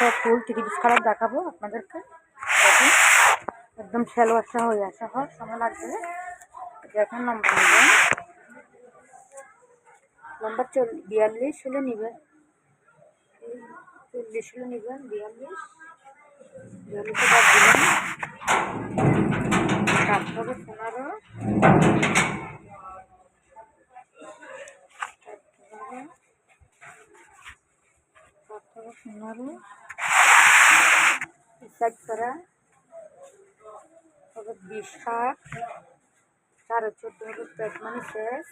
সব ফুল 3 piece colour দেখাবো আপনাদেরকে। দেখুন একদম সালোয়ার সহ হয়ে আসা হয়, সময় লাগবে। এখন নম্বর নেবেন, নম্বর 42 হলে নেবেন, 40 হলে নেবেন, 42 বাদ দিলাম। কাটতে হবে 15, 15 সাইড করা হবে 20, 60, 14.5 হবে পেট মানে শেষ,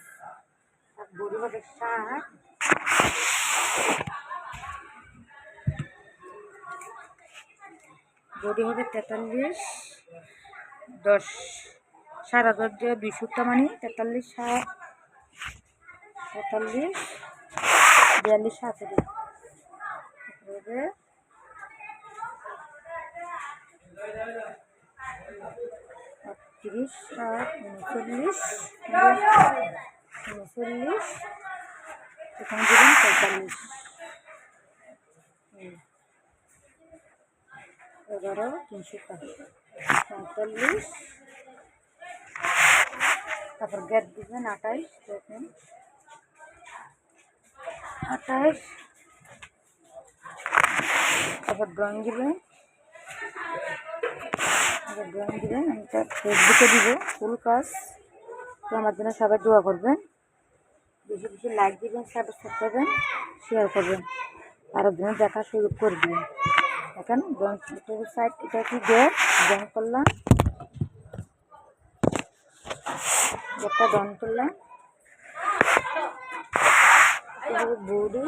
আর বড়ি হবে 60, বডি হবে 43, 10 10.5 দিয়ে 20 মানে 43, 60, 43, 42, 60 হবে 30, 60, 39, এখানে দেবেন 45, 11, 345, তারপর গ্যাপ দিবেন 28, দেখুন 28, তারপর ড্রয়িং দিবেন, আমি তার ফেসবুকে দিব ফুল কাজ। তো আমার জন্য সবাই দোয়া করবেন, বেশি বেশি লাইক দিবেন, সাবস্ক্রাইব করবেন, শেয়ার করবেন, আরও জন্য দেখা শুরু করবেন। এখন ড্রয়িং সাইড এটা কি ড্রয়িং করলাম, একটা ড্রয়িং করলাম, বডি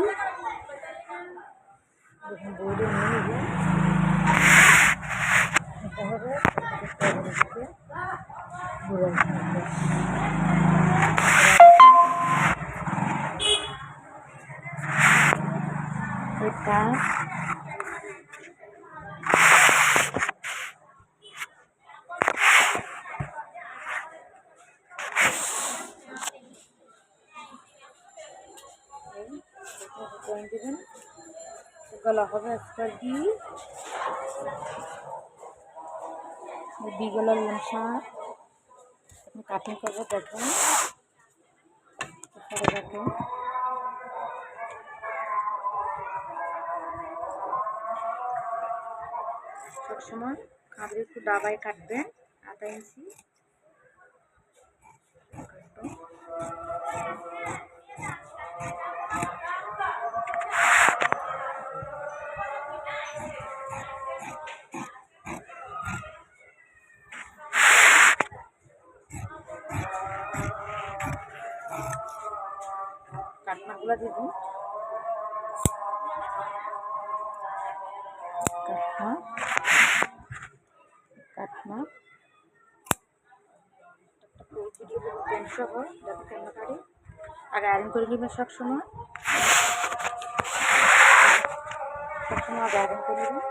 দেখুন বডি নিয়ে নেবেন, এটা হবে এটা দেবেন, গলা হবে একটা ডি গলার লমসা কাটিং করবো। দেখুন দেখুন সবসময় কাঁধে একটু দাবায় কাটবেন, 1/2 ইঞ্চি কাটনাগুলো দেবেন, কাটনা সহ যাতে কেন কাটে আগে আয়রন করে নেবেন, সবসময় আগে আয়রন করে নেবেন।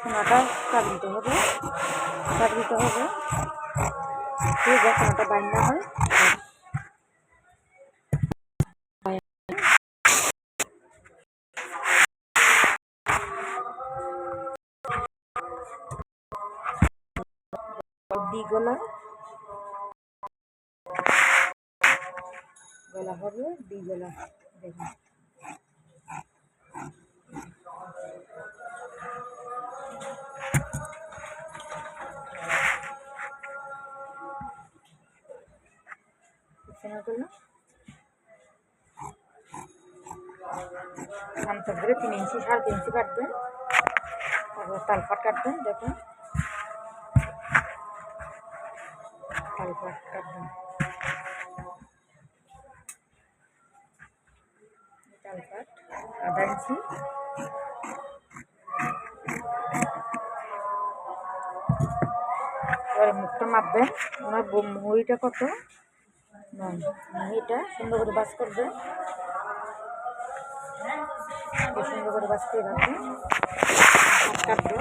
সোনাটা কাট দিতে হবে, ঠিক আছে, সোনাটা বাইন্ডা হয়। গলা হবে গলা, দেখুন খামচা ধরে 3 ইঞ্চি 3.5 ইঞ্চি কাটবেন, তারপর তালপাট কাটবেন, দেখুন তালপাট কাটবেন, তালপাট 1/2 ইঞ্চি, এবারে মুখটা মাপবেন, ওনার মুড়িটা কত নয়, মুড়িটা সুন্দর করে বাস করবেন, সুন্দর করে বাস করে রাখবেন। কাটবো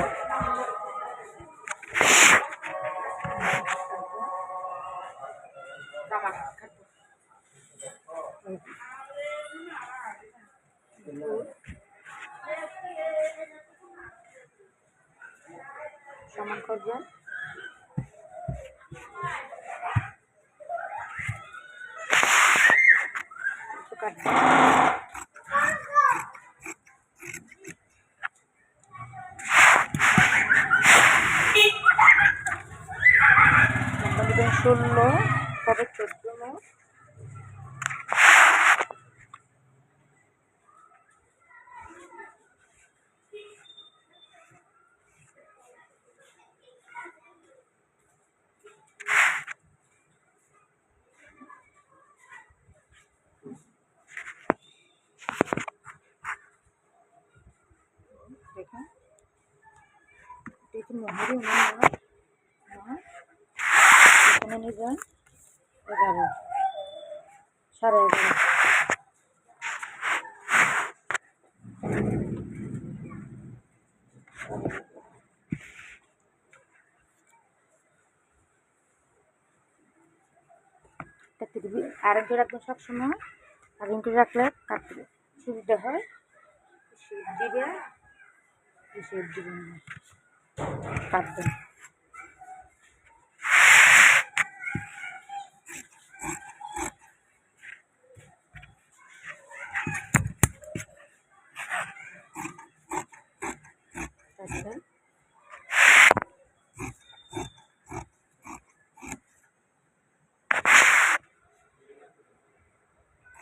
সমান করবেন, কাটবেন। দেবেন 16 তবে 14 মাস। দেখেন দেখুন মোহরি এখানে নেবেন 11, 11:30। আর একটু রাখবেন সবসময়, আর একটু রাখলে কাটতে সুবিধা হয়। শেপ দিবে, শেপ দিবেন না, কাটবেন। কাটবেন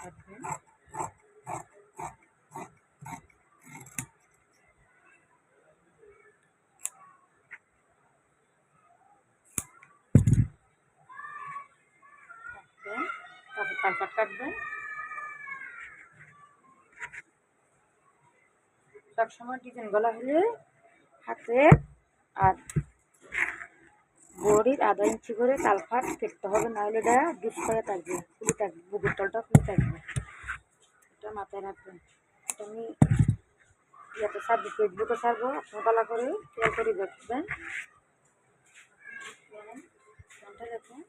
কাটবেন। তারপর কাটবেন। সবসময় ডিজাইন গলা হলে হাতে আর বড়ির আধা ইঞ্চি করে তালফাট কেটতে হবে, নাহলে এটা ডিস করে থাকবে, ফুলে থাকবে, বুকের তলটা ফুলে থাকবে। এটা মাথায় রাখবেন। এটা আমি ইয়াতে ছাড়বো, ফেসবুকে ছাড়বো, আপনার ভালো করে খেয়াল করে দেখবেন। দেখুন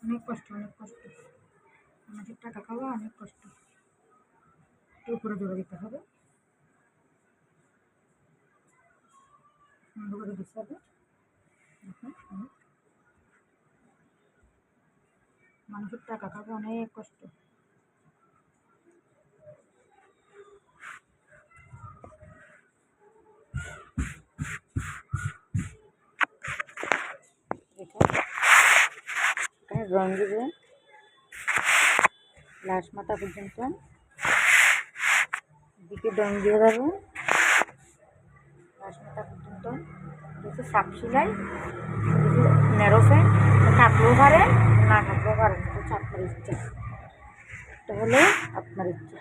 অনেক কষ্ট, অনেক কষ্ট, আমাদের টাকা খাওয়া অনেক কষ্ট। উপরে জোড়া দিতে হবে, সুন্দর করে দিতে হবে। মানুষের টাকা খাওয়া অনেক কষ্ট। এখানে রং দিবেন লাস্ট মাথা পর্যন্ত, দিকে রং দিয়ে দেবেন লাস্ট মাথা পর্যন্ত। যেহেতু সাপ সেলাই, নেরো ফ্যান থাকলেও পারেন, না থাকলেও পারেন, এটা হচ্ছে আপনার ইচ্ছা, এটা হলো আপনার ইচ্ছা।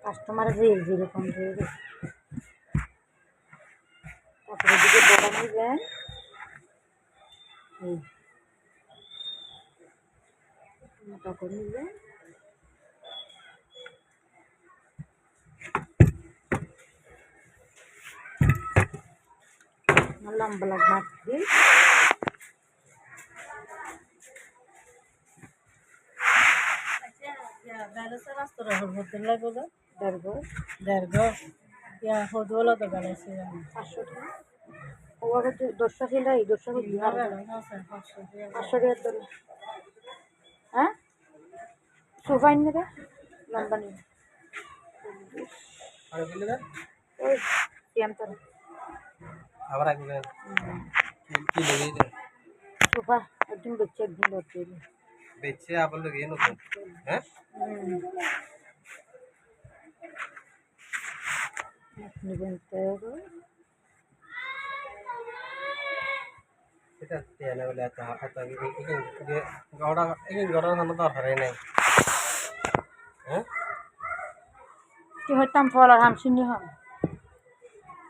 কাস্টমার যেরকম দিয়ে দেবে। তারপরে দিকে বড়া নেবেন, মোটা করে নেবেন, লম্বা লাগবে আজকে। দশটা সেলাই 500 টাকা ধরে। হ্যাঁ সোফা নেবে লম্বা নেবে ওই আবার সোফা একদিন বেচে একদিন ধরতে বেচে আবার লোক নতুন। হ্যাঁ নেবেন 13 এটা তেনে বলে এত এত গড়া গড়া ধান দরকার নাই হ্যাঁ কি হইতাম ফল আর হামসিনি হন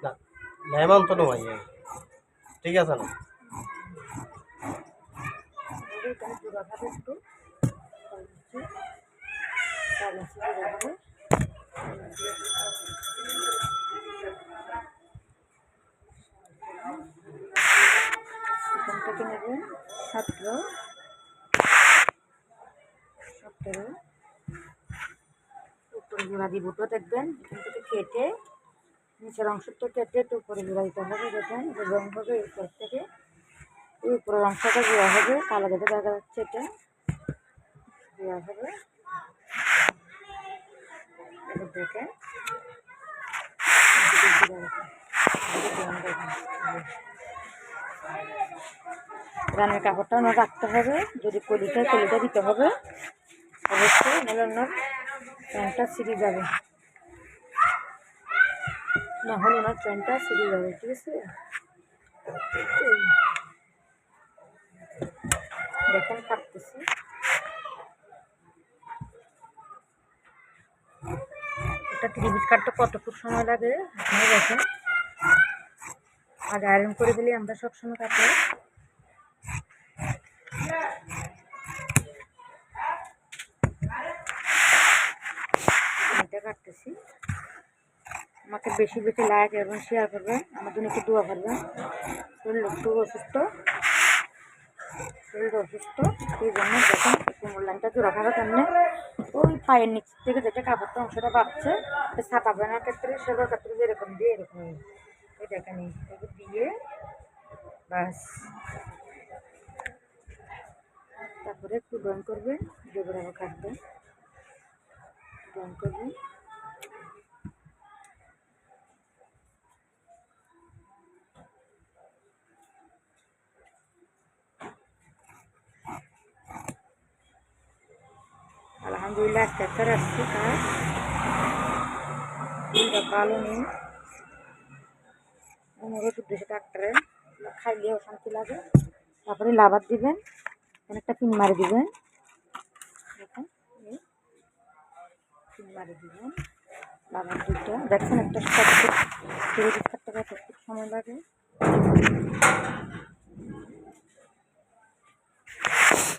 না মেহমান তো নয় ঠিক আছে না এখানে জোড়া খাবে একটু তাহলে এখান থেকে নেবেন 17 উপরে জোড়া দিব তো দেখবেন এখান থেকে কেটে নিচের অংশটা কেটে তো উপরে জোড়া দিতে হবে দেখেন রং হবে উপর থেকে এই উপরের অংশটা জোড়া হবে কালো দেখে দেখা যাচ্ছে এটা জোড়া হবে দেখেন রানের কাপড়টা ওনার রাখতে হবে যদি কলিটা দিতে হবে অবশ্যই নাহলে ওনার প্যান্টটা ছিঁড়ে যাবে না হলে ওনার প্যান্টটা ছিঁড়ে যাবে ঠিক আছে দেখেন কাটতেছি এটা 30 কাটতে কতটুকু সময় লাগে আপনি দেখেন আগে আয়রন করে দিলে আমরা সবসময় কাটে এটা কাটতেছি আমাকে বেশি বেশি লাইক এবং শেয়ার করবেন আমার জন্য একটু দোয়া করবেন শরীর একটু অসুস্থ এই জন্য দেখেন কোমর লাইনটা জোড়া খাবে কেমনে ওই পায়ের নিচ থেকে যেটা কাপড়টা অংশটা পাচ্ছে ছাপা বানার ক্ষেত্রে সেবার ক্ষেত্রে যেরকম দিয়ে এরকম এই দেখেন দিয়ে বাস তারপরে একটু ড্রয়িং করবেন যেগুলো কাটবেন ড্রয়িং করবেন আলহামদুলিল্লাহ ট্রাক্টর আসছে কাজ ভালো নেই অনেকে উদ্দেশ্যে ট্রাক্টরে খাইলে অশান্তি লাগে তারপরে লাভার দিবেন অনেকটা পিন মারি দিবেন দেখেন পিন মারি দিবেন লাভার দুইটা দেখছেন একটা কাটতে কত সময় লাগে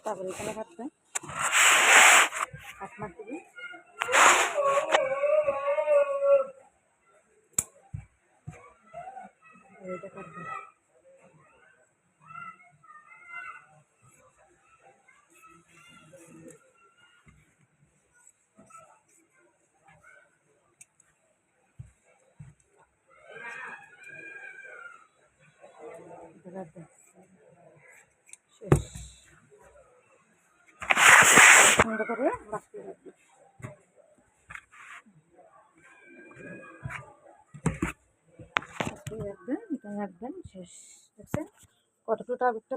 তারপরে এখানে কাটবেন হাত মার দিবেন এটা কাটবেন শেষ সুন্দর করে বাঁচিয়ে রাখবেন রাখবেন এটা রাখবেন শেষ দেখছেন কতটুকু একটা